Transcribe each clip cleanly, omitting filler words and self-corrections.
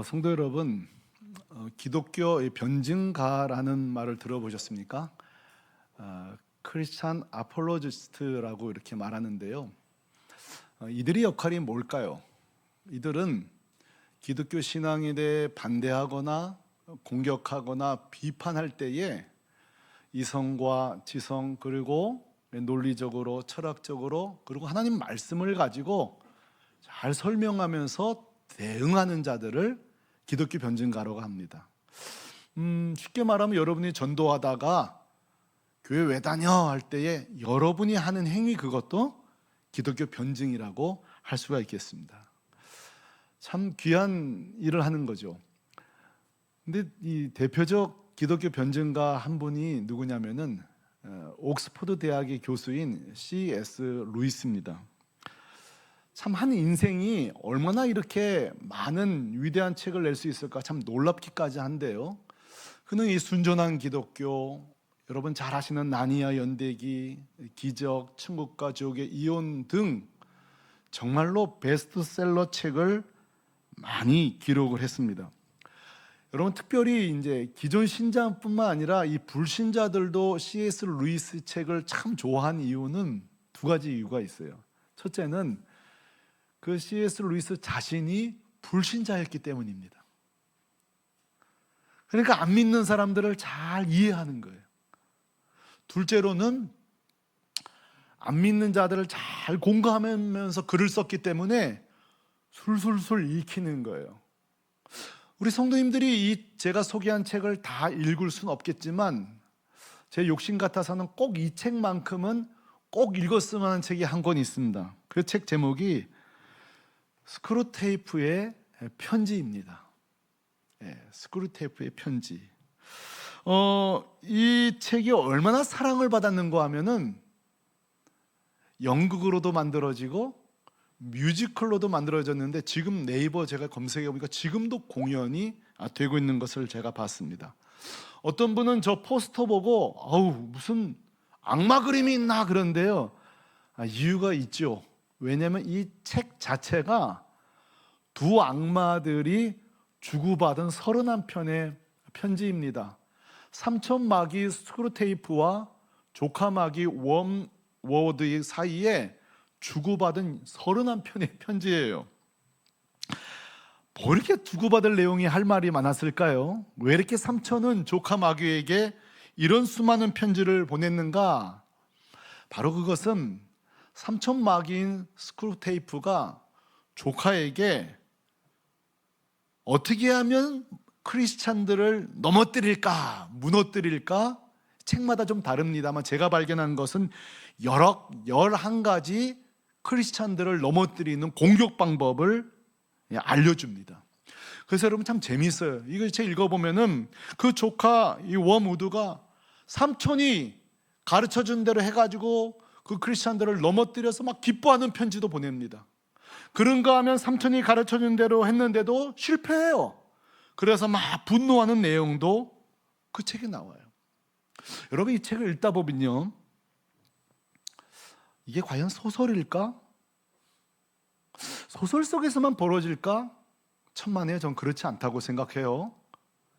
성도 여러분, 기독교의 변증가라는 말을 들어보셨습니까? 크리스찬 아폴로지스트라고 이렇게 말하는데요. 이들의 역할이 뭘까요? 이들은 기독교 신앙에 대해 반대하거나 공격하거나 비판할 때에 이성과 지성 그리고 논리적으로 철학적으로 그리고 하나님 말씀을 가지고 잘 설명하면서 대응하는 자들을 기독교 변증가라고 합니다. 쉽게 말하면 여러분이 전도하다가 교회 왜 다녀 할 때에 여러분이 하는 행위, 그것도 기독교 변증이라고 할 수가 있겠습니다. 참 귀한 일을 하는 거죠. 근데 이 대표적 기독교 변증가 한 분이 누구냐면은 옥스퍼드 대학의 교수인 C.S. 루이스입니다. 참 한 인생이 얼마나 이렇게 많은 위대한 책을 낼 수 있을까 참 놀랍기까지 한데요. 그는 이 순전한 기독교, 여러분 잘 아시는 나니아 연대기, 기적, 천국과 지옥의 이혼 등 정말로 베스트셀러 책을 많이 기록을 했습니다. 여러분 특별히 이제 기존 신자뿐만 아니라 이 불신자들도 C.S. 루이스 책을 참 좋아한 이유는 두 가지 이유가 있어요. 첫째는 그 C.S. 루이스 자신이 불신자였기 때문입니다. 그러니까 안 믿는 사람들을 잘 이해하는 거예요. 둘째로는 안 믿는 자들을 잘 공감하면서 글을 썼기 때문에 술술술 읽히는 거예요. 우리 성도님들이 제가 소개한 책을 다 읽을 수는 없겠지만 제 욕심 같아서는 꼭 이 책만큼은 꼭 읽었으면 하는 책이 한 권 있습니다. 그 책 제목이 스크루테이프의 편지입니다. 스크루테이프의 편지. 이 책이 얼마나 사랑을 받았는가 하면은 연극으로도 만들어지고 뮤지컬로도 만들어졌는데 지금 네이버 제가 검색해 보니까 지금도 공연이 되고 있는 것을 제가 봤습니다. 어떤 분은 저 포스터 보고 무슨 악마 그림이 있나 그런데요. 이유가 있죠. 왜냐하면 이 책 자체가 두 악마들이 주고받은 31편의 편지입니다. 삼촌 마귀 스크루테이프와 조카 마귀 웜워드 사이에 주고받은 31편의 편지예요. 뭐 이렇게 주고받을 내용이 할 말이 많았을까요? 왜 이렇게 삼촌은 조카 마귀에게 이런 수많은 편지를 보냈는가? 바로 그것은 삼촌 마귀인 스크루테이프가 조카에게 어떻게 하면 크리스찬들을 넘어뜨릴까, 무너뜨릴까? 책마다 좀 다릅니다만 제가 발견한 것은 11가지 크리스찬들을 넘어뜨리는 공격 방법을 알려줍니다. 그래서 여러분 참 재밌어요. 이거 책 읽어보면은 그 조카 이 웜우드가 삼촌이 가르쳐준 대로 해가지고 그 크리스찬들을 넘어뜨려서 막 기뻐하는 편지도 보냅니다. 그런가 하면 삼촌이 가르쳐준 대로 했는데도 실패해요. 그래서 막 분노하는 내용도 그 책에 나와요. 여러분 이 책을 읽다 보면요, 이게 과연 소설일까? 소설 속에서만 벌어질까? 천만에요. 전 그렇지 않다고 생각해요.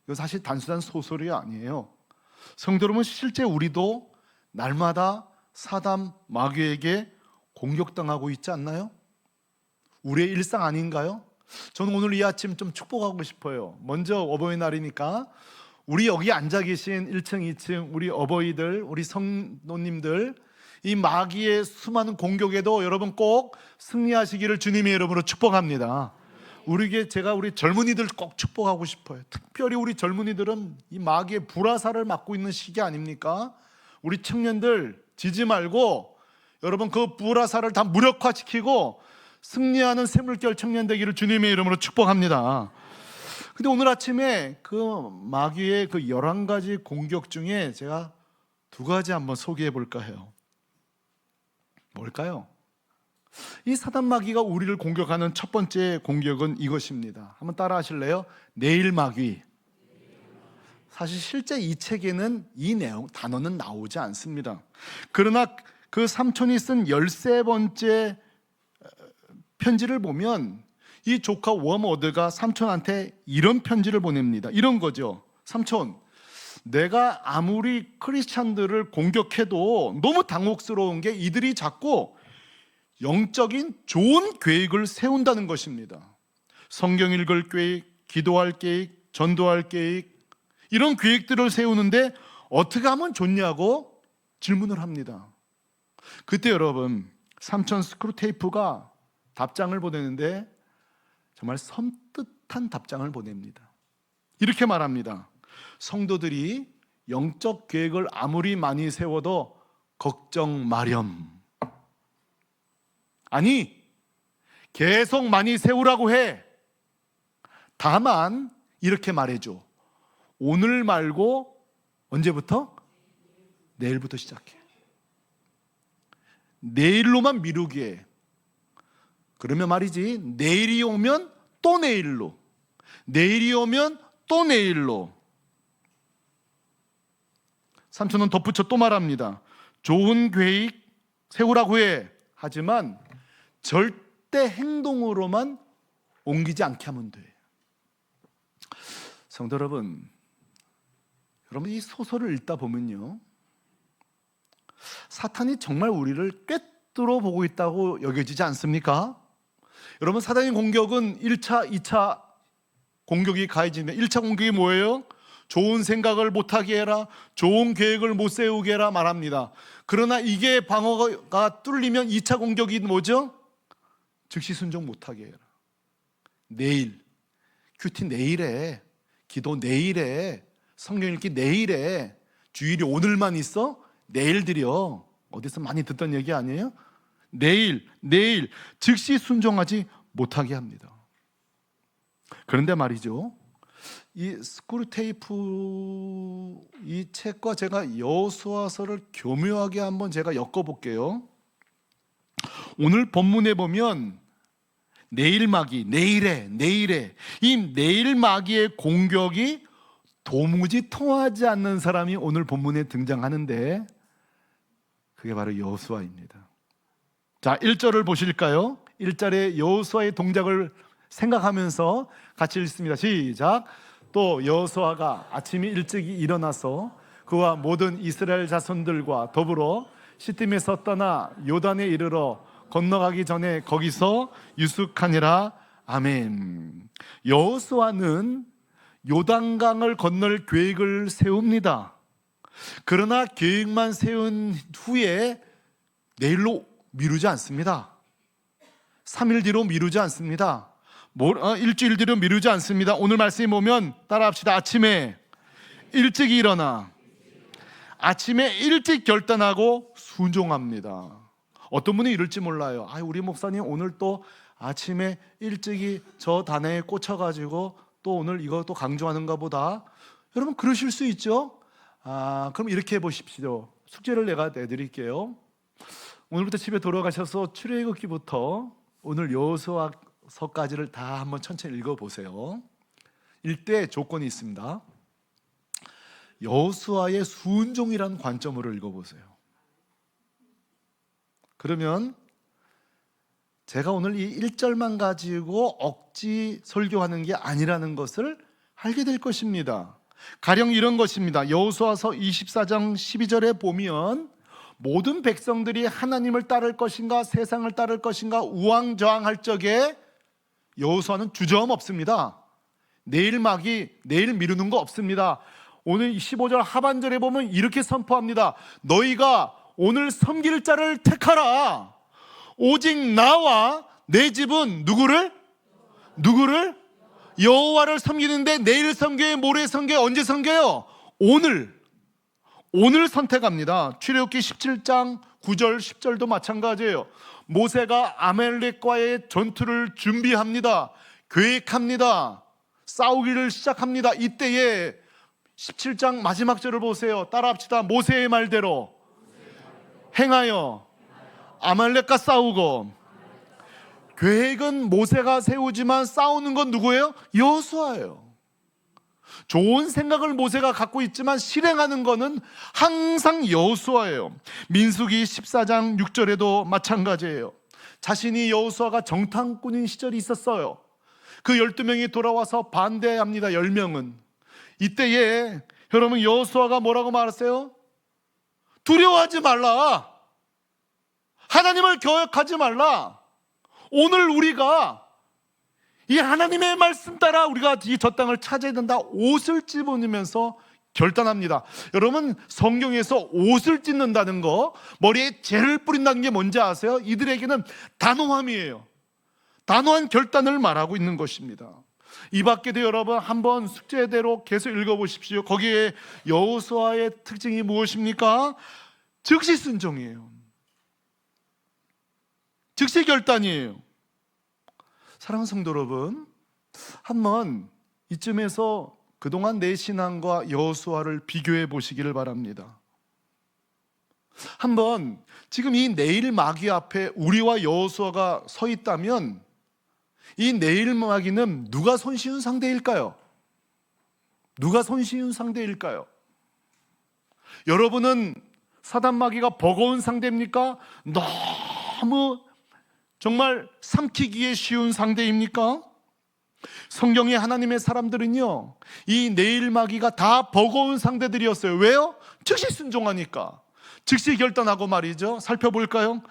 이거 사실 단순한 소설이 아니에요. 성도 여러분, 실제 우리도 날마다 사단 마귀에게 공격당하고 있지 않나요? 우리의 일상 아닌가요? 저는 오늘 이 아침 좀 축복하고 싶어요. 먼저 어버이날이니까 우리 여기 앉아 계신 1층, 2층 우리 어버이들, 우리 성도님들, 이 마귀의 수많은 공격에도 여러분 꼭 승리하시기를 주님의 이름으로 축복합니다. 제가 우리 젊은이들 꼭 축복하고 싶어요. 특별히 우리 젊은이들은 이 마귀의 불화살을 맞고 있는 시기 아닙니까? 우리 청년들 지지 말고 여러분 그 불화살을 다 무력화시키고 승리하는 샘물결 청년 되기를 주님의 이름으로 축복합니다. 근데 오늘 아침에 그 마귀의 그 11가지 공격 중에 제가 2가지 한번 소개해 볼까 해요. 뭘까요? 이 사단 마귀가 우리를 공격하는 첫 번째 공격은 이것입니다. 한번 따라 하실래요? 내일 마귀. 사실 실제 이 책에는 이 단어는 나오지 않습니다. 그러나 그 삼촌이 쓴 13번째 편지를 보면 이 조카 워머드가 삼촌한테 이런 편지를 보냅니다. 이런 거죠. 삼촌, 내가 아무리 크리스찬들을 공격해도 너무 당혹스러운 게 이들이 자꾸 영적인 좋은 계획을 세운다는 것입니다. 성경 읽을 계획, 기도할 계획, 전도할 계획, 이런 계획들을 세우는데 어떻게 하면 좋냐고 질문을 합니다. 그때 여러분, 삼촌 스크루테이프가 답장을 보내는데 정말 섬뜩한 답장을 보냅니다. 이렇게 말합니다. 성도들이 영적 계획을 아무리 많이 세워도 걱정 마렴. 아니, 계속 많이 세우라고 해. 다만 이렇게 말해줘. 오늘 말고 언제부터? 내일부터 시작해. 내일로만 미루게 해. 그러면 말이지, 내일이 오면 또 내일로, 내일이 오면 또 내일로. 삼촌은 덧붙여 또 말합니다. 좋은 계획 세우라고 해. 하지만 절대 행동으로만 옮기지 않게 하면 돼. 성도 여러분, 이 소설을 읽다 보면요, 사탄이 정말 우리를 꿰뚫어 보고 있다고 여겨지지 않습니까? 여러분, 사단의 공격은 1차, 2차 공격이 가해지면 1차 공격이 뭐예요? 좋은 생각을 못하게 해라, 좋은 계획을 못 세우게 해라 말합니다. 그러나 이게 방어가 뚫리면 2차 공격이 뭐죠? 즉시 순종 못하게 해라. 내일, 큐티 내일에, 기도 내일에, 성경 읽기 내일에, 주일이 오늘만 있어? 내일 드려. 어디서 많이 듣던 얘기 아니에요? 내일 즉시 순종하지 못하게 합니다. 그런데 말이죠, 이 스크루테이프 이 책과 제가 여호수아서를 교묘하게 한번 제가 엮어볼게요. 오늘 본문에 보면 내일마귀, 내일에 이 내일마귀의 공격이 도무지 통하지 않는 사람이 오늘 본문에 등장하는데 그게 바로 여호수아입니다. 자, 1절을 보실까요? 1절에 여호수아의 동작을 생각하면서 같이 읽습니다. 시작. 또 여호수아가 아침이 일찍 일어나서 그와 모든 이스라엘 자손들과 더불어 시팀에서 떠나 요단에 이르러 건너가기 전에 거기서 유숙하니라. 아멘. 여호수아는 요단강을 건널 계획을 세웁니다. 그러나 계획만 세운 후에 내일로 미루지 않습니다. 3일 뒤로 미루지 않습니다. 일주일 뒤로 미루지 않습니다. 오늘 말씀에 보면 따라합시다. 아침에 일찍 일어나, 아침에 일찍 결단하고 순종합니다. 어떤 분이 이럴지 몰라요. 우리 목사님 오늘 또 아침에 일찍이 저 단어에 꽂혀가지고 또 오늘 이것도 강조하는가 보다. 여러분 그러실 수 있죠. 그럼 이렇게 해보십시오. 숙제를 내가 내드릴게요. 오늘부터 집에 돌아가셔서 출애굽기부터 오늘 여호수아서까지를 다 한번 천천히 읽어보세요. 읽되 조건이 있습니다. 여호수아의 순종이라는 관점으로 읽어보세요. 그러면 제가 오늘 이 1절만 가지고 억지 설교하는 게 아니라는 것을 알게 될 것입니다. 가령 이런 것입니다. 여호수아서 24장 12절에 보면 모든 백성들이 하나님을 따를 것인가 세상을 따를 것인가 우왕좌왕할 적에 여호수아는 주저함 없습니다. 내일 미루는 거 없습니다. 오늘 15절 하반절에 보면 이렇게 선포합니다. 너희가 오늘 섬길 자를 택하라. 오직 나와 내 집은 누구를? 여호와를 섬기는데 내일 섬겨요? 모레 섬겨요? 언제 섬겨요? 오늘 선택합니다. 출애굽기 17장 9절 10절도 마찬가지예요. 모세가 아말렉과의 전투를 준비합니다. 계획합니다. 싸우기를 시작합니다. 이때에 17장 마지막 절을 보세요. 따라합시다. 모세의 말대로 행하여 아말렉과 싸우고. 계획은 모세가 세우지만 싸우는 건 누구예요? 여호수아예요. 좋은 생각을 모세가 갖고 있지만 실행하는 것은 항상 여호수아예요. 민수기 14장 6절에도 마찬가지예요. 자신이 여호수아가 정탐꾼인 시절이 있었어요. 그 12명이 돌아와서 반대합니다. 10명은. 이때에 여러분 여호수아가 뭐라고 말했어요? 두려워하지 말라. 하나님을 거역하지 말라. 오늘 우리가 이 하나님의 말씀 따라 우리가 이 저 땅을 차지해야 된다. 옷을 집어넣으면서 결단합니다. 여러분 성경에서 옷을 찢는다는 거, 머리에 재를 뿌린다는 게 뭔지 아세요? 이들에게는 단호함이에요. 단호한 결단을 말하고 있는 것입니다. 이 밖에도 여러분 한번 숙제대로 계속 읽어보십시오. 거기에 여호수아의 특징이 무엇입니까? 즉시 순종이에요. 즉시 결단이에요. 사랑하는 성도 여러분, 한번 이쯤에서 그동안 내 신앙과 여호수아를 비교해 보시기를 바랍니다. 한번 지금 이 내일 마귀 앞에 우리와 여호수아가 서 있다면 이 내일 마귀는 누가 손쉬운 상대일까요? 누가 손쉬운 상대일까요? 여러분은 사단 마귀가 버거운 상대입니까? 너무 정말 삼키기에 쉬운 상대입니까? 성경의 하나님의 사람들은요, 이 내일 마귀가 다 버거운 상대들이었어요. 왜요? 즉시 순종하니까. 즉시 결단하고 말이죠. 살펴볼까요?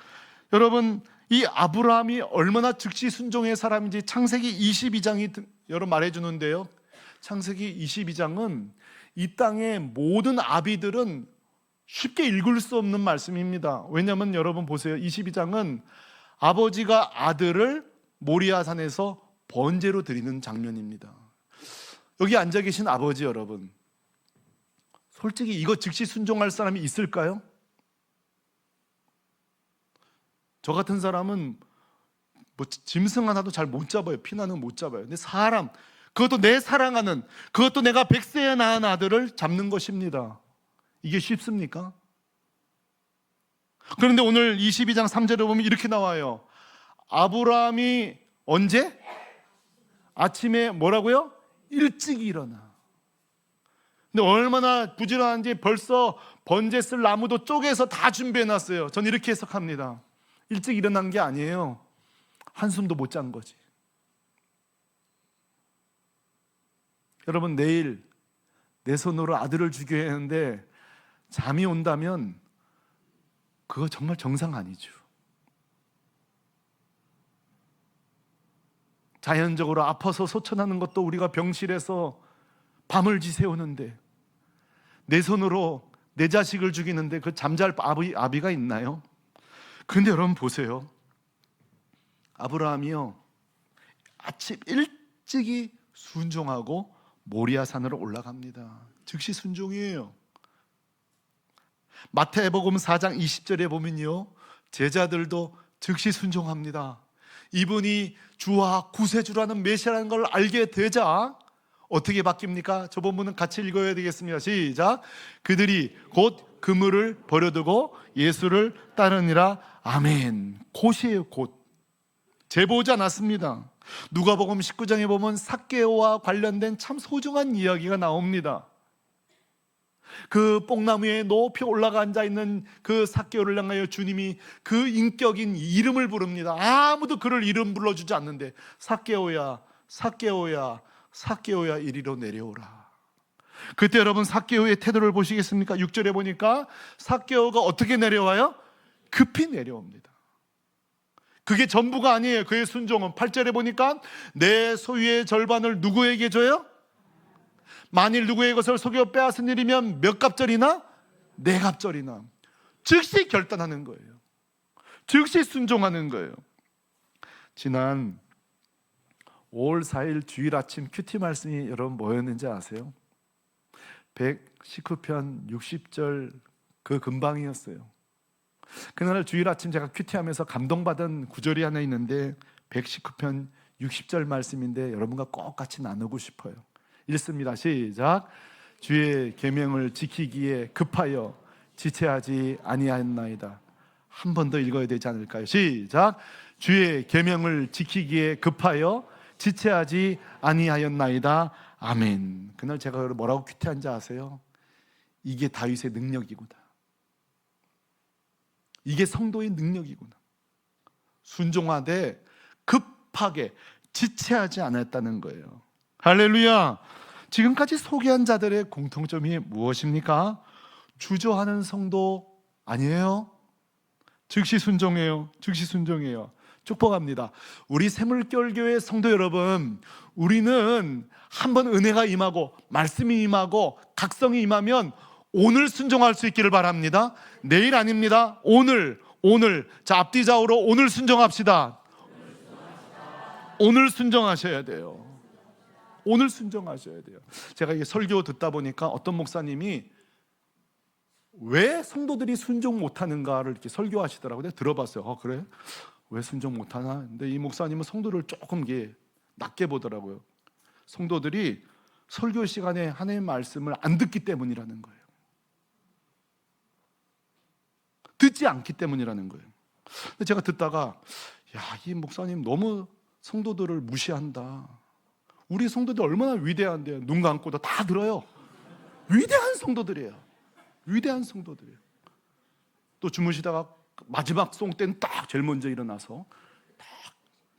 여러분, 이 아브라함이 얼마나 즉시 순종의 사람인지 창세기 22장이 여러분 말해주는데요. 창세기 22장은 이 땅의 모든 아비들은 쉽게 읽을 수 없는 말씀입니다. 왜냐하면 여러분 보세요. 22장은 아버지가 아들을 모리아산에서 번제로 드리는 장면입니다. 여기 앉아 계신 아버지 여러분, 솔직히 이거 즉시 순종할 사람이 있을까요? 저 같은 사람은 뭐 짐승 하나도 잘 못 잡아요. 피나는 못 잡아요. 근데 사람, 그것도 내 사랑하는, 그것도 내가 100세에 낳은 아들을 잡는 것입니다. 이게 쉽습니까? 그런데 오늘 22장 3절에 보면 이렇게 나와요. 아브라함이 언제? 아침에 뭐라고요? 일찍 일어나. 근데 얼마나 부지런한지 벌써 번제 쓸 나무도 쪼개서 다 준비해놨어요. 전 이렇게 해석합니다. 일찍 일어난 게 아니에요. 한숨도 못 잔 거지. 여러분, 내일 내 손으로 아들을 죽여야 하는데 잠이 온다면 그거 정말 정상 아니죠. 자연적으로 아파서 소천하는 것도 우리가 병실에서 밤을 지새우는데 내 손으로 내 자식을 죽이는데 그 잠잘 아비가 있나요? 그런데 여러분 보세요. 아브라함이요, 아침 일찍이 순종하고 모리아산으로 올라갑니다. 즉시 순종이에요. 마태복음 4장 20절에 보면요, 제자들도 즉시 순종합니다. 이분이 주와 구세주라는 메시아라는 걸 알게 되자 어떻게 바뀝니까? 저 본문은 같이 읽어야 되겠습니다. 시작. 그들이 곧 그물을 버려두고 예수를 따르니라. 아멘. 곧이에요. 곧. 제보지 않았습니다. 누가복음 19장에 보면 삭개오와 관련된 참 소중한 이야기가 나옵니다. 그 뽕나무에 높이 올라가 앉아있는 그 삭개오를 향하여 주님이 그 인격인 이름을 부릅니다. 아무도 그를 이름 불러주지 않는데 삭개오야, 삭개오야, 삭개오야, 이리로 내려오라. 그때 여러분 삭개오의 태도를 보시겠습니까? 6절에 보니까 삭개오가 어떻게 내려와요? 급히 내려옵니다. 그게 전부가 아니에요. 그의 순종은 8절에 보니까 내 소유의 절반을 누구에게 줘요? 만일 누구의 것을 속여 빼앗은 일이면 몇 갑절이나? 네 갑절이나. 즉시 결단하는 거예요. 즉시 순종하는 거예요. 지난 5월 4일 주일 아침 큐티 말씀이 여러분 뭐였는지 아세요? 119편 60절 그 근방이었어요. 그날 주일 아침 제가 큐티하면서 감동받은 구절이 하나 있는데 119편 60절 말씀인데 여러분과 꼭 같이 나누고 싶어요. 읽습니다. 시작. 주의 계명을 지키기에 급하여 지체하지 아니하였나이다. 한 번 더 읽어야 되지 않을까요? 시작. 주의 계명을 지키기에 급하여 지체하지 아니하였나이다. 아멘. 그날 제가 뭐라고 큐티한지 아세요? 이게 다윗의 능력이구나. 이게 성도의 능력이구나. 순종하되 급하게 지체하지 않았다는 거예요. 할렐루야. 지금까지 소개한 자들의 공통점이 무엇입니까? 주저하는 성도 아니에요. 즉시 순종해요. 즉시 순종해요. 축복합니다. 우리 새물결교회 성도 여러분, 우리는 한번 은혜가 임하고 말씀이 임하고 각성이 임하면 오늘 순종할 수 있기를 바랍니다. 내일 아닙니다. 오늘. 자, 앞뒤 좌우로 오늘 순종합시다. 오늘 순종하셔야 돼요. 오늘 순종하셔야 돼요. 제가 이게 설교 듣다 보니까 어떤 목사님이 왜 성도들이 순종 못하는가를 이렇게 설교하시더라고요. 내가 들어봤어요. 그래? 왜 순종 못하나? 근데 이 목사님은 성도를 조금 이게 낮게 보더라고요. 성도들이 설교 시간에 하나님의 말씀을 안 듣기 때문이라는 거예요. 듣지 않기 때문이라는 거예요. 근데 제가 듣다가 이 목사님 너무 성도들을 무시한다. 우리 성도들 얼마나 위대한데요. 눈 감고도 다 들어요. 위대한 성도들이에요. 위대한 성도들이에요. 또 주무시다가 마지막 송 때는 딱 제일 먼저 일어나서 딱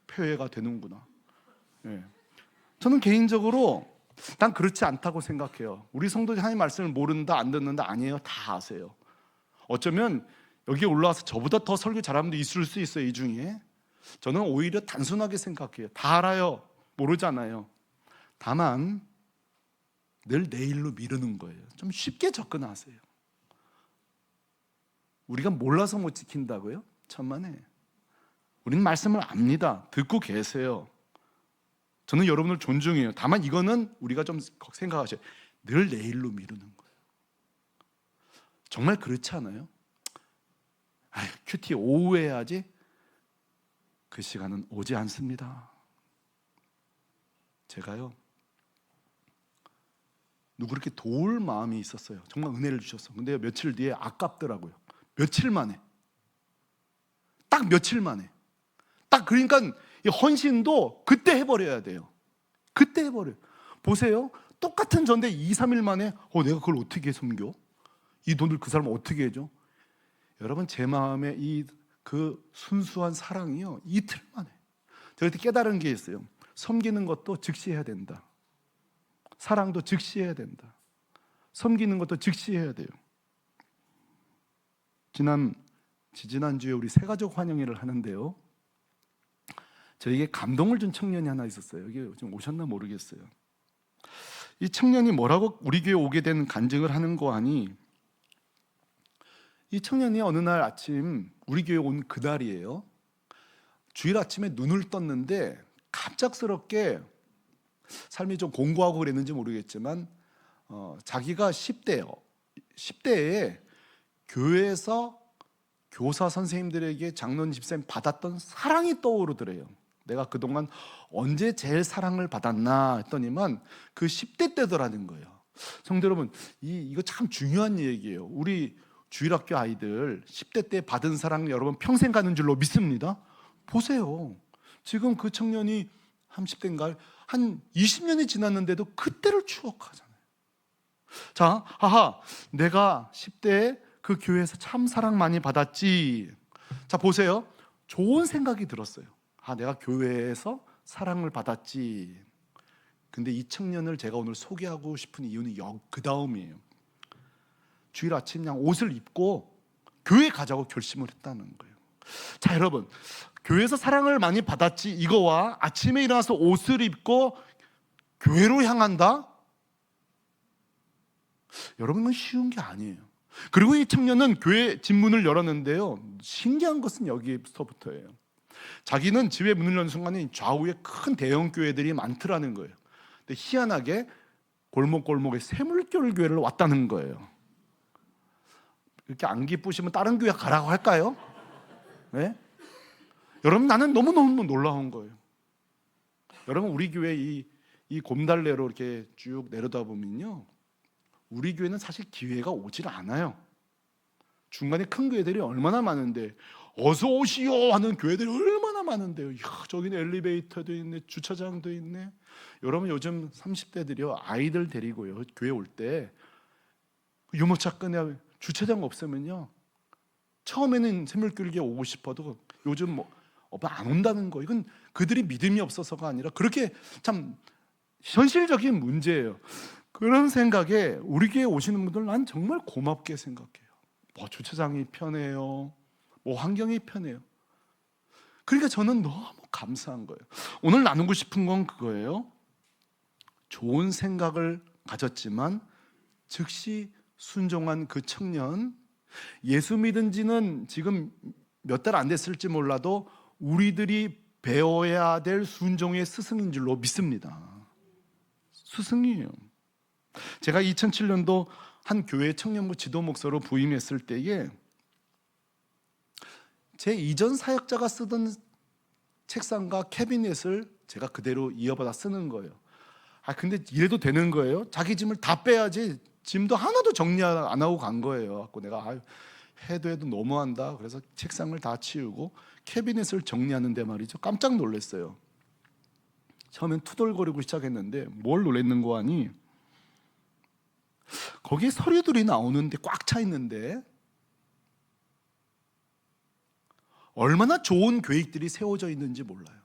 표회가 되는구나. 저는 개인적으로 난 그렇지 않다고 생각해요. 우리 성도들이 하나님 말씀을 모른다, 안 듣는다 아니에요. 다 아세요. 어쩌면 여기에 올라와서 저보다 더 설교 잘하는 분도 있을 수 있어요. 이 중에. 저는 오히려 단순하게 생각해요. 다 알아요. 모르잖아요. 다만 늘 내일로 미루는 거예요. 좀 쉽게 접근하세요. 우리가 몰라서 못 지킨다고요? 천만에. 우리는 말씀을 압니다. 듣고 계세요. 저는 여러분을 존중해요. 다만 이거는 우리가 좀 생각하셔야 돼요. 늘 내일로 미루는 거예요. 정말 그렇지 않아요? 큐티 오후에 해야지. 그 시간은 오지 않습니다. 제가요, 누구 이렇게 도울 마음이 있었어요. 정말 은혜를 주셨어. 근데 며칠 뒤에 아깝더라고요. 며칠 만에. 딱 며칠 만에. 딱 그러니까 이 헌신도 그때 해버려야 돼요. 그때 해버려요. 보세요. 똑같은 전데 2, 3일 만에 내가 그걸 어떻게 섬겨? 이 돈을 그 사람 어떻게 해줘? 여러분, 제 마음에 그 순수한 사랑이요, 이틀 만에. 제가 그때 깨달은 게 있어요. 섬기는 것도 즉시 해야 된다. 사랑도 즉시 해야 된다. 섬기는 것도 즉시 해야 돼요. 지지난주에 우리 새가족 환영회를 하는데요, 저에게 감동을 준 청년이 하나 있었어요. 여기 좀 오셨나 모르겠어요. 이 청년이 뭐라고 우리 교회 오게 된 간증을 하는 거 아니, 이 청년이 어느 날 아침 우리 교회 온 그날이에요. 주일 아침에 눈을 떴는데 갑작스럽게 삶이 좀 공고하고 그랬는지 모르겠지만 자기가 10대에 교회에서 교사 선생님들에게 장로님 집사님 받았던 사랑이 떠오르더래요. 내가 그동안 언제 제일 사랑을 받았나 했더니만 그 10대 때더라는 거예요. 성도 여러분, 이거 참 중요한 얘기예요. 우리 주일학교 아이들 10대 때 받은 사랑 여러분 평생 가는 줄로 믿습니다. 보세요. 지금 그 청년이 30대인가요? 한 20년이 지났는데도 그때를 추억하잖아요. 자, 내가 10대에 그 교회에서 참 사랑 많이 받았지. 자, 보세요. 좋은 생각이 들었어요. 내가 교회에서 사랑을 받았지. 근데 이 청년을 제가 오늘 소개하고 싶은 이유는 그 다음이에요. 주일 아침 그냥 옷을 입고 교회 가자고 결심을 했다는 거예요. 자, 여러분, 교회에서 사랑을 많이 받았지 이거와 아침에 일어나서 옷을 입고 교회로 향한다? 여러분, 그건 쉬운 게 아니에요. 그리고 이 청년은 교회 집문을 열었는데요, 신기한 것은 여기서부터예요. 자기는 집에 문을 여는 순간에 좌우에 큰 대형 교회들이 많더라는 거예요. 근데 희한하게 골목골목에 새물결교회를 왔다는 거예요. 이렇게 안 기쁘시면 다른 교회 가라고 할까요? 네? 여러분, 나는 너무너무 놀라운 거예요. 여러분, 우리 교회 이 곰달래로 이렇게 쭉 내려다 보면요, 우리 교회는 사실 기회가 오질 않아요. 중간에 큰 교회들이 얼마나 많은데, 어서 오시오 하는 교회들이 얼마나 많은데요. 저기는 엘리베이터도 있네, 주차장도 있네. 여러분, 요즘 30대들이요, 아이들 데리고요 교회 올 때 유모차 끄냐, 주차장 없으면요, 처음에는 새물교회 오고 싶어도 요즘 안 온다는 거. 이건 그들이 믿음이 없어서가 아니라 그렇게 참 현실적인 문제예요. 그런 생각에 우리 교회 오시는 분들 난 정말 고맙게 생각해요. 뭐 주차장이 편해요, 뭐 환경이 편해요. 그러니까 저는 너무 감사한 거예요. 오늘 나누고 싶은 건 그거예요. 좋은 생각을 가졌지만 즉시 순종한 그 청년, 예수 믿은 지는 지금 몇 달 안 됐을지 몰라도 우리들이 배워야 될 순종의 스승인 줄로 믿습니다. 스승이에요. 제가 2007년도 한 교회 청년부 지도 목사로 부임했을 때에 제 이전 사역자가 쓰던 책상과 캐비넷을 제가 그대로 이어받아 쓰는 거예요. 근데 이래도 되는 거예요? 자기 짐을 다 빼야지. 짐도 하나도 정리 안 하고 간 거예요. 그래서 내가 해도 너무한다. 그래서 책상을 다 치우고 캐비넷을 정리하는데 말이죠. 깜짝 놀랐어요. 처음엔 투덜거리고 시작했는데 뭘 놀랬는 거 아니? 거기에 서류들이 나오는데 꽉 차 있는데 얼마나 좋은 계획들이 세워져 있는지 몰라요.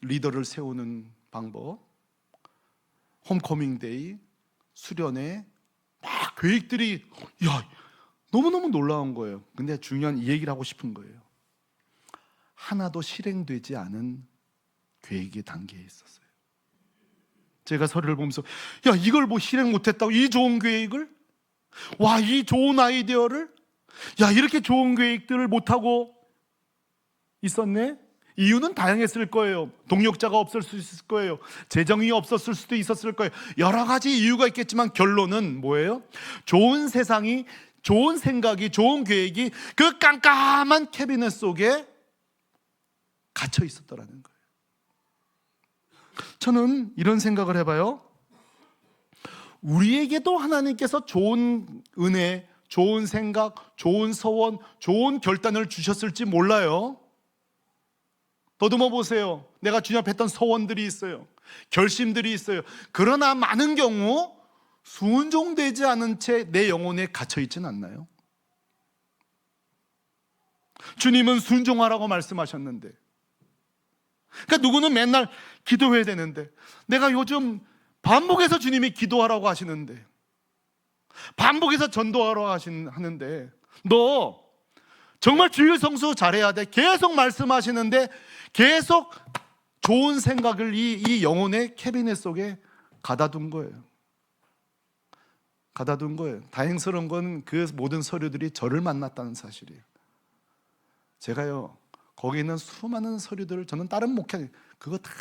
리더를 세우는 방법, 홈커밍 데이, 수련회, 막 계획들이 너무너무 놀라운 거예요. 근데 중요한 이 얘기를 하고 싶은 거예요. 하나도 실행되지 않은 계획의 단계에 있었어요. 제가 서류를 보면서 이걸 뭐 실행 못했다고? 이 좋은 계획을? 이 좋은 아이디어를? 이렇게 좋은 계획들을 못하고 있었네? 이유는 다양했을 거예요. 동력자가 없을 수 있을 거예요. 재정이 없었을 수도 있었을 거예요. 여러 가지 이유가 있겠지만 결론은 뭐예요? 좋은 세상이, 좋은 생각이, 좋은 계획이 그 깜깜한 캐비넷 속에 갇혀 있었더라는 거예요. 저는 이런 생각을 해봐요. 우리에게도 하나님께서 좋은 은혜, 좋은 생각, 좋은 소원, 좋은 결단을 주셨을지 몰라요. 더듬어 보세요. 내가 주님 앞에 했던 소원들이 있어요. 결심들이 있어요. 그러나 많은 경우 순종되지 않은 채 내 영혼에 갇혀 있지는 않나요? 주님은 순종하라고 말씀하셨는데, 그러니까 누구는 맨날 기도해야 되는데, 내가 요즘 반복해서 주님이 기도하라고 하시는데, 반복해서 전도하라고 하는데, 너 정말 주일 성수 잘해야 돼. 계속 말씀하시는데 계속 좋은 생각을 이 영혼의 캐비넷 속에 가다둔 거예요. 가다둔 거예요. 다행스러운 건 그 모든 서류들이 저를 만났다는 사실이에요. 제가요, 거기 있는 수많은 서류들을 저는 다른 목회, 그거 다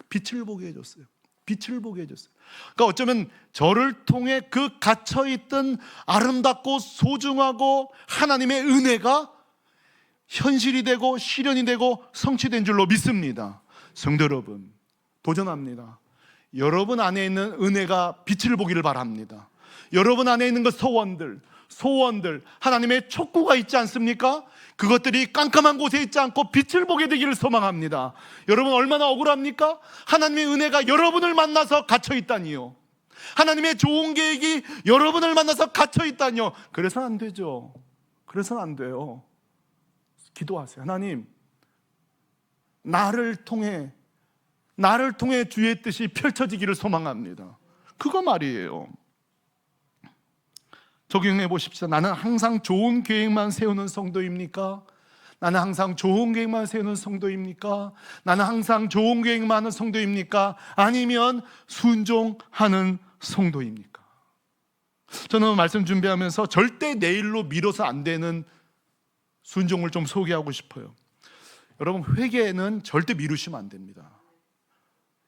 빛을 보게 해줬어요. 빛을 보게 해줬어요. 그러니까 어쩌면 저를 통해 그 갇혀있던 아름답고 소중하고 하나님의 은혜가 현실이 되고 실현이 되고 성취된 줄로 믿습니다. 성도 여러분, 도전합니다. 여러분 안에 있는 은혜가 빛을 보기를 바랍니다. 여러분 안에 있는 그 소원들, 하나님의 촉구가 있지 않습니까? 그것들이 깜깜한 곳에 있지 않고 빛을 보게 되기를 소망합니다. 여러분 얼마나 억울합니까? 하나님의 은혜가 여러분을 만나서 갇혀 있다니요. 하나님의 좋은 계획이 여러분을 만나서 갇혀 있다니요. 그래서는 안 되죠. 그래서는 안 돼요. 기도하세요. 하나님, 나를 통해 주의 뜻이 펼쳐지기를 소망합니다. 그거 말이에요. 적용해 보십시오. 나는 항상 좋은 계획만 세우는 성도입니까? 나는 항상 좋은 계획만 세우는 성도입니까? 나는 항상 좋은 계획만 하는 성도입니까? 아니면 순종하는 성도입니까? 저는 말씀 준비하면서 절대 내일로 미뤄서 안 되는 순종을 좀 소개하고 싶어요. 여러분, 회개는 절대 미루시면 안 됩니다.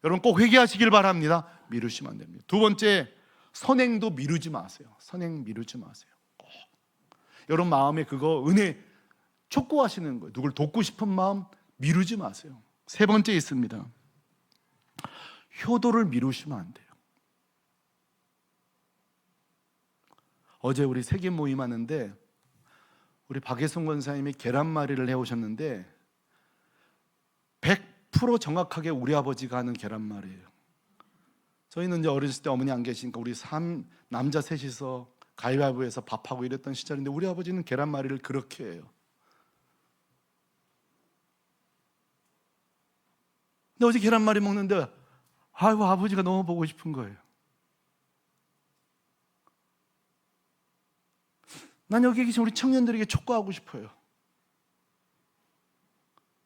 여러분 꼭 회개하시길 바랍니다. 미루시면 안 됩니다. 두 번째, 선행도 미루지 마세요. 선행 미루지 마세요. 꼭. 여러분 마음에 그거 은혜 촉구하시는 거예요. 누굴 돕고 싶은 마음 미루지 마세요. 세 번째 있습니다. 효도를 미루시면 안 돼요. 어제 우리 세계 모임 하는데 우리 박예성 권사님이 계란말이를 해오셨는데 100% 정확하게 우리 아버지가 하는 계란말이에요. 저희는 이제 어렸을 때 어머니 안 계시니까 우리 남자 셋이서 가위바위보해서 밥하고 이랬던 시절인데 우리 아버지는 계란말이를 그렇게 해요. 근데 어제 계란말이 먹는데 아이고 아버지가 너무 보고 싶은 거예요. 난 여기 계신 우리 청년들에게 촉구하고 싶어요.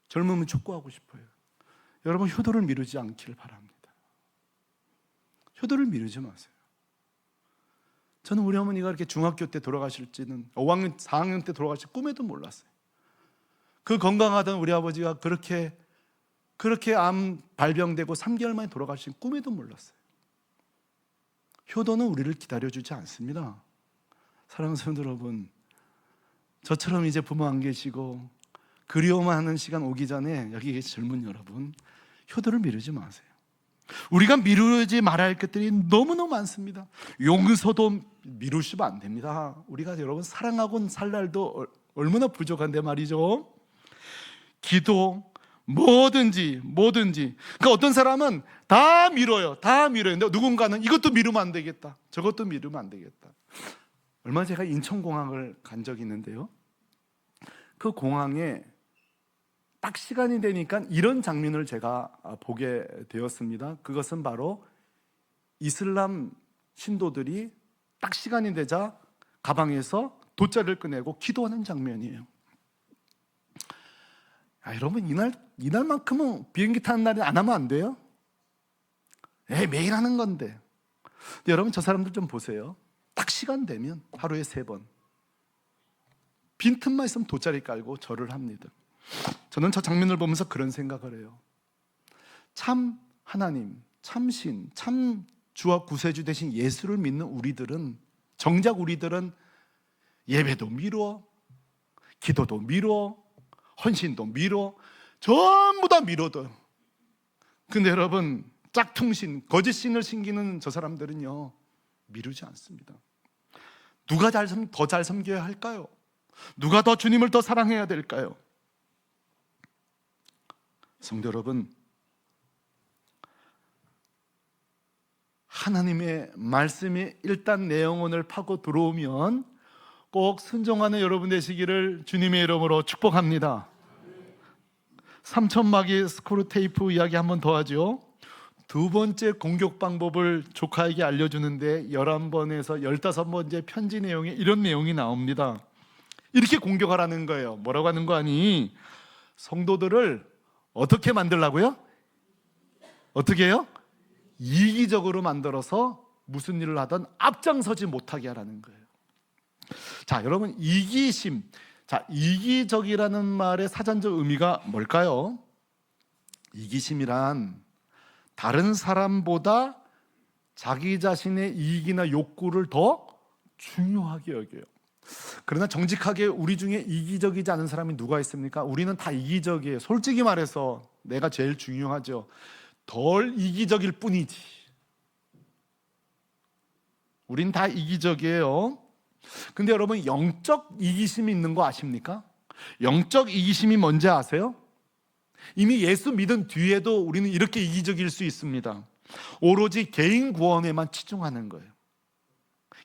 젊으면 촉구하고 싶어요. 여러분, 효도를 미루지 않기를 바랍니다. 효도를 미루지 마세요. 저는 우리 어머니가 이렇게 중학교 때 돌아가실지는 5학년, 4학년 때 돌아가실 꿈에도 몰랐어요. 그 건강하던 우리 아버지가 그렇게 암 발병되고 3개월 만에 돌아가신 꿈에도 몰랐어요. 효도는 우리를 기다려주지 않습니다. 사랑하는 성도 여러분, 저처럼 이제 부모 안 계시고 그리워만 하는 시간 오기 전에 여기 계신 젊은 여러분, 효도를 미루지 마세요. 우리가 미루지 말아야 할 것들이 너무너무 많습니다. 용서도 미루시면 안 됩니다. 우리가 여러분 사랑하고 살 날도 얼마나 부족한데 말이죠. 기도, 뭐든지. 그러니까 어떤 사람은 다 미뤄요. 근데 누군가는 이것도 미루면 안 되겠다, 저것도 미루면 안 되겠다. 얼마 제가 인천공항을 간 적이 있는데요, 그 공항에 딱 시간이 되니까 이런 장면을 제가 보게 되었습니다. 그것은 바로 이슬람 신도들이 딱 시간이 되자 가방에서 돗자리를 꺼내고 기도하는 장면이에요. 여러분, 이날만큼은 비행기 타는 날에 안 하면 안 돼요? 매일 하는 건데. 근데 여러분, 저 사람들 좀 보세요. 딱 시간 되면 하루에 3번 빈틈만 있으면 돗자리 깔고 절을 합니다. 저는 저 장면을 보면서 그런 생각을 해요. 참 하나님, 참 신, 참 주와 구세주 되신 예수를 믿는 우리들은, 정작 우리들은 예배도 미뤄, 기도도 미뤄, 헌신도 미뤄, 전부 다 미뤄둬요. 근데 여러분, 짝퉁신, 거짓신을 신기는 저 사람들은요, 미루지 않습니다. 누가 더 잘 섬겨야 할까요? 누가 더 주님을 더 사랑해야 될까요? 성도 여러분, 하나님의 말씀이 일단 내 영혼을 파고 들어오면 꼭 순종하는 여러분 되시기를 주님의 이름으로 축복합니다. 삼천막이 스크루테이프 이야기 한번 더 하죠. 2번째 공격 방법을 조카에게 알려주는데 11번에서 15번째 편지 내용에 이런 내용이 나옵니다. 이렇게 공격하라는 거예요. 뭐라고 하는 거 아니? 성도들을 어떻게 만들라고요? 어떻게 해요? 이기적으로 만들어서 무슨 일을 하든 앞장서지 못하게 하라는 거예요. 자, 여러분, 이기심. 자, 이기적이라는 말의 사전적 의미가 뭘까요? 이기심이란 다른 사람보다 자기 자신의 이익이나 욕구를 더 중요하게 여겨요. 그러나 정직하게 우리 중에 이기적이지 않은 사람이 누가 있습니까? 우리는 다 이기적이에요. 솔직히 말해서 내가 제일 중요하죠. 덜 이기적일 뿐이지. 우린 다 이기적이에요. 근데 여러분, 영적 이기심이 있는 거 아십니까? 영적 이기심이 뭔지 아세요? 이미 예수 믿은 뒤에도 우리는 이렇게 이기적일 수 있습니다. 오로지 개인 구원에만 치중하는 거예요.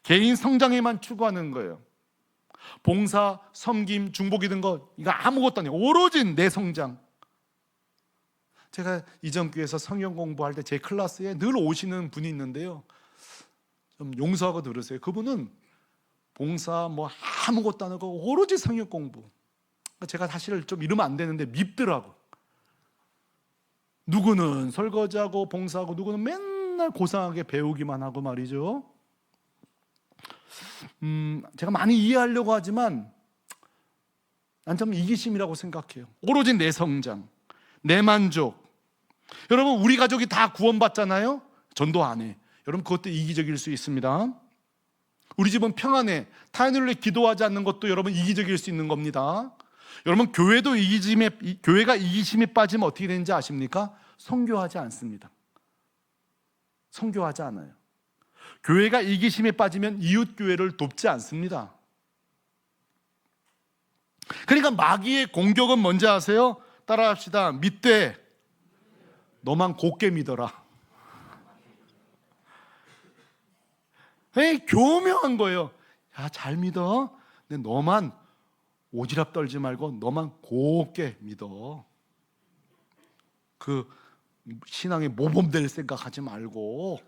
개인 성장에만 추구하는 거예요. 봉사, 섬김, 중복 이런 거 이거 아무것도 아니에요. 오로지 내 성장. 제가 이전 교회에서 성경 공부할 때 제 클래스에 늘 오시는 분이 있는데요, 좀 용서하고 들으세요. 그분은 봉사 뭐 아무것도 안 하고 오로지 성경 공부. 제가 사실 좀 이러면 안 되는데 밉더라고. 누구는 설거지하고 봉사하고 누구는 맨날 고상하게 배우기만 하고 말이죠. 제가 많이 이해하려고 하지만 난 좀 이기심이라고 생각해요. 오로지 내 성장, 내 만족. 여러분, 우리 가족이 다 구원받잖아요. 전도 안 해. 여러분, 그것도 이기적일 수 있습니다. 우리 집은 평안해. 타인을 위해 기도하지 않는 것도 여러분 이기적일 수 있는 겁니다. 여러분, 교회가 이기심에 빠지면 어떻게 되는지 아십니까? 선교하지 않습니다. 선교하지 않아요. 교회가 이기심에 빠지면 이웃 교회를 돕지 않습니다. 그러니까 마귀의 공격은 뭔지 아세요? 따라합시다. 믿되 너만 곱게 믿어라. 교묘한 거예요. 야, 잘 믿어. 근데 너만 오지랖 떨지 말고 너만 곱게 믿어. 그 신앙의 모범될 생각하지 말고,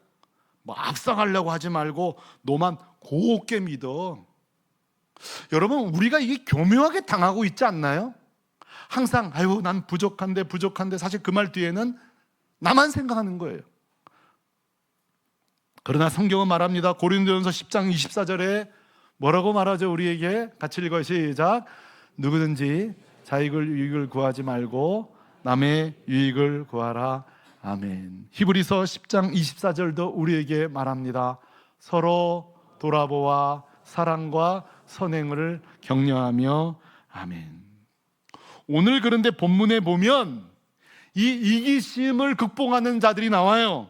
뭐 앞서가려고 하지 말고 너만 곱게 믿어. 여러분, 우리가 이게 교묘하게 당하고 있지 않나요? 항상 아유 난 부족한데 사실 그 말 뒤에는 나만 생각하는 거예요. 그러나 성경은 말합니다. 고린도전서 10장 24절에 뭐라고 말하죠? 우리에게 같이 읽어요. 시작. 누구든지 자익을 유익을 구하지 말고 남의 유익을 구하라. 아멘. 히브리서 10장 24절도 우리에게 말합니다. 서로 돌아보아 사랑과 선행을 격려하며. 아멘. 오늘 그런데 본문에 보면 이 이기심을 극복하는 자들이 나와요.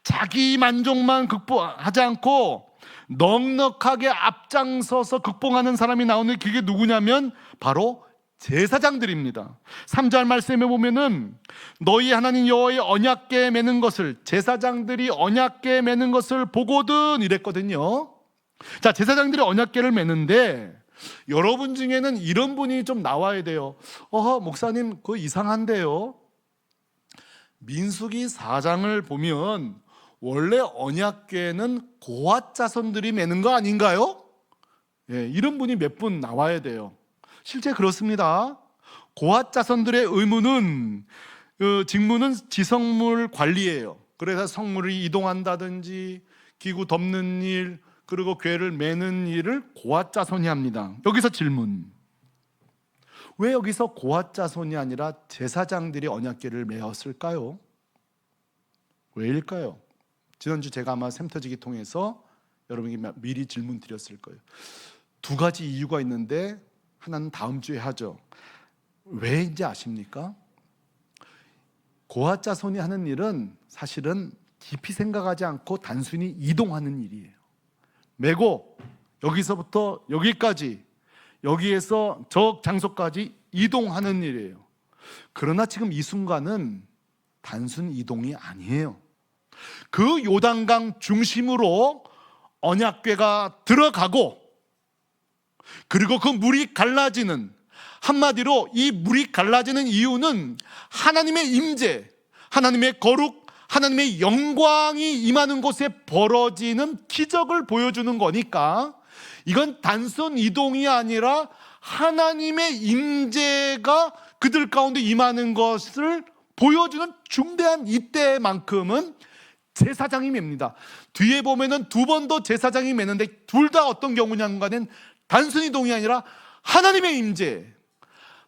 자기 만족만 극복하지 않고 넉넉하게 앞장서서 극복하는 사람이 나오는, 그게 누구냐면 바로 제사장들입니다. 3절 말씀에 보면은 너희 하나님 여호와의 언약궤에 매는 것을, 제사장들이 언약궤에 매는 것을 보거든 이랬거든요. 자, 제사장들이 언약궤를 매는데 여러분 중에는 이런 분이 좀 나와야 돼요. 목사님 그거 이상한데요. 민수기 4장을 보면 원래 언약궤는 고핫 자손들이 매는 거 아닌가요? 예, 이런 분이 몇 분 나와야 돼요. 실제 그렇습니다. 고핫 자손들의 의무는, 직무는 지성물 관리예요. 그래서 성물이 이동한다든지 기구 덮는 일, 그리고 궤를 매는 일을 고핫 자손이 합니다. 여기서 질문, 왜 여기서 고핫 자손이 아니라 제사장들이 언약궤를 메었을까요? 왜일까요? 지난주 제가 아마 샘터지기 통해서 여러분에게 미리 질문 드렸을 거예요. 두 가지 이유가 있는데 하나는 다음 주에 하죠. 왜인지 아십니까? 고핫 자손이 하는 일은 사실은 깊이 생각하지 않고 단순히 이동하는 일이에요. 메고 여기서부터 여기까지, 여기에서 저 장소까지 이동하는 일이에요. 그러나 지금 이 순간은 단순 이동이 아니에요. 그 요단강 중심으로 언약궤가 들어가고, 그리고 그 물이 갈라지는, 한마디로 이 물이 갈라지는 이유는 하나님의 임재, 하나님의 거룩, 하나님의 영광이 임하는 곳에 벌어지는 기적을 보여주는 거니까 이건 단순 이동이 아니라 하나님의 임재가 그들 가운데 임하는 것을 보여주는 중대한 이때만큼은 제사장이 맵니다. 뒤에 보면은 두 번 더 제사장이 매는데 둘 다 어떤 경우냐는 단순 이동이 아니라 하나님의 임재,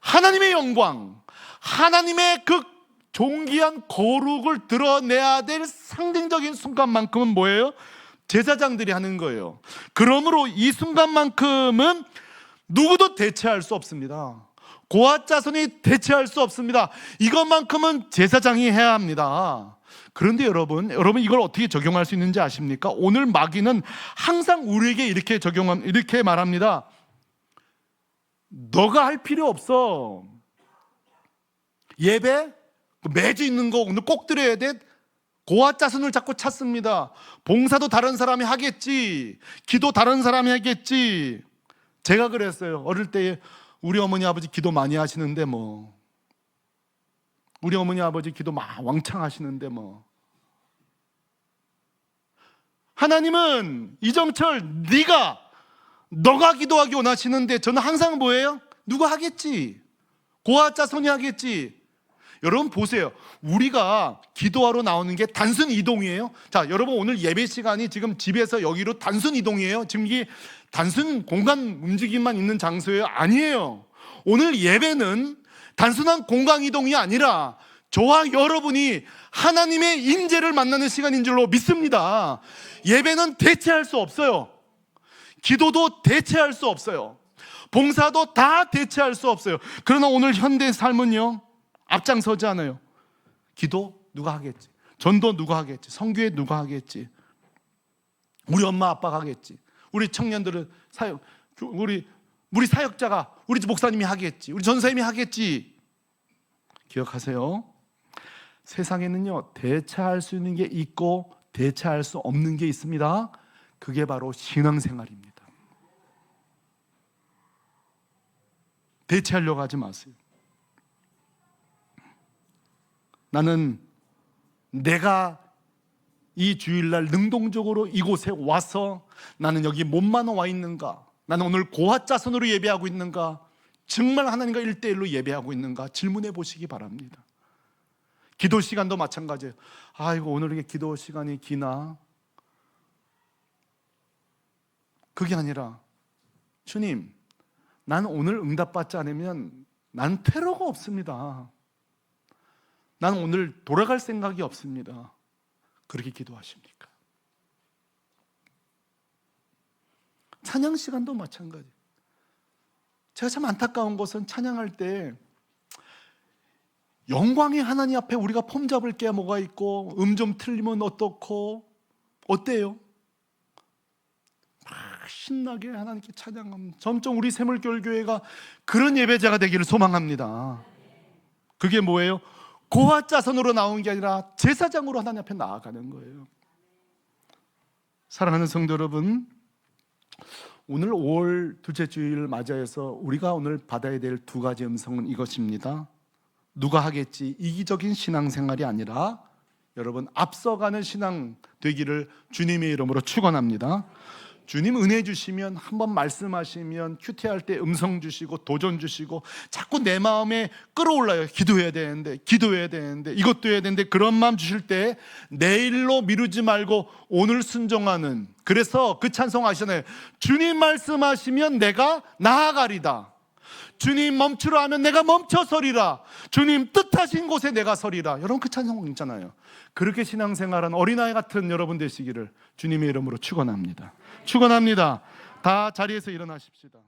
하나님의 영광, 하나님의 그 존귀한 거룩을 드러내야 될 상징적인 순간만큼은 뭐예요? 제사장들이 하는 거예요. 그러므로 이 순간만큼은 누구도 대체할 수 없습니다. 고핫 자손이 대체할 수 없습니다. 이것만큼은 제사장이 해야 합니다. 그런데 여러분 이걸 어떻게 적용할 수 있는지 아십니까? 오늘 마귀는 항상 우리에게 이렇게 말합니다. 너가 할 필요 없어. 예배 매주 있는 거 오늘 꼭 드려야 돼. 고핫 자손을 자꾸 찾습니다. 봉사도 다른 사람이 하겠지, 기도 다른 사람이 하겠지. 제가 그랬어요. 어릴 때 우리 어머니 아버지 기도 많이 하시는데 우리 어머니 아버지 기도 막 왕창 하시는데 하나님은 이정철 너가 기도하기 원하시는데 저는 항상 뭐예요? 누가 하겠지, 고핫 자손이 하겠지. 여러분 보세요. 우리가 기도하러 나오는 게 단순 이동이에요? 자, 여러분 오늘 예배 시간이 지금 집에서 여기로 단순 이동이에요? 지금 이게 단순 공간 움직임만 있는 장소예요? 아니에요. 오늘 예배는 단순한 공간 이동이 아니라 저와 여러분이 하나님의 임재를 만나는 시간인 줄로 믿습니다. 예배는 대체할 수 없어요. 기도도 대체할 수 없어요. 봉사도 다 대체할 수 없어요. 그러나 오늘 현대 삶은요, 앞장서지 않아요. 기도 누가 하겠지, 전도 누가 하겠지, 성교회 누가 하겠지, 우리 엄마 아빠가 하겠지, 우리 청년들은 우리 사역자가, 우리 목사님이 하겠지, 우리 전사님이 하겠지. 기억하세요. 세상에는요 대체할 수 있는 게 있고 대체할 수 없는 게 있습니다. 그게 바로 신앙생활입니다. 대체하려고 하지 마세요. 나는 내가 이 주일날 능동적으로 이곳에 와서 나는 여기 몸만 와 있는가? 나는 오늘 고핫자손으로 예배하고 있는가? 정말 하나님과 1대1로 예배하고 있는가? 질문해 보시기 바랍니다. 기도 시간도 마찬가지예요. 아이고, 오늘 이게 기도 시간이 기나? 그게 아니라, 주님, 난 오늘 응답받지 않으면 난 테러가 없습니다. 난 오늘 돌아갈 생각이 없습니다. 그렇게 기도하십니까? 찬양 시간도 마찬가지. 제가 참 안타까운 것은 찬양할 때 영광의 하나님 앞에 우리가 폼 잡을 게 뭐가 있고 좀 틀리면 어떻고 어때요? 막 신나게 하나님께 찬양하면 점점 우리 새물교회가 그런 예배자가 되기를 소망합니다. 그게 뭐예요? 고핫자손으로 나온 게 아니라 제사장으로 하나님 앞에 나아가는 거예요. 사랑하는 성도 여러분, 오늘 5월 둘째 주일을 맞이해서 우리가 오늘 받아야 될 두 가지 음성은 이것입니다. 누가 하겠지 이기적인 신앙생활이 아니라 여러분 앞서가는 신앙 되기를 주님의 이름으로 축원합니다. 주님 은혜 주시면 한번 말씀하시면 큐티할 때 음성 주시고 도전 주시고 자꾸 내 마음에 끌어올라요. 기도해야 되는데 이것도 해야 되는데 그런 마음 주실 때 내일로 미루지 말고 오늘 순종하는, 그래서 그 찬송 아시잖아요. 주님 말씀하시면 내가 나아가리다. 주님 멈추라 하면 내가 멈춰서리라. 주님 뜻하신 곳에 내가 서리라. 여러분 그 찬송 있잖아요. 그렇게 신앙생활한 어린아이 같은 여러분 되시기를 주님의 이름으로 축원합니다. 축원합니다. 다 자리에서 일어나십시다.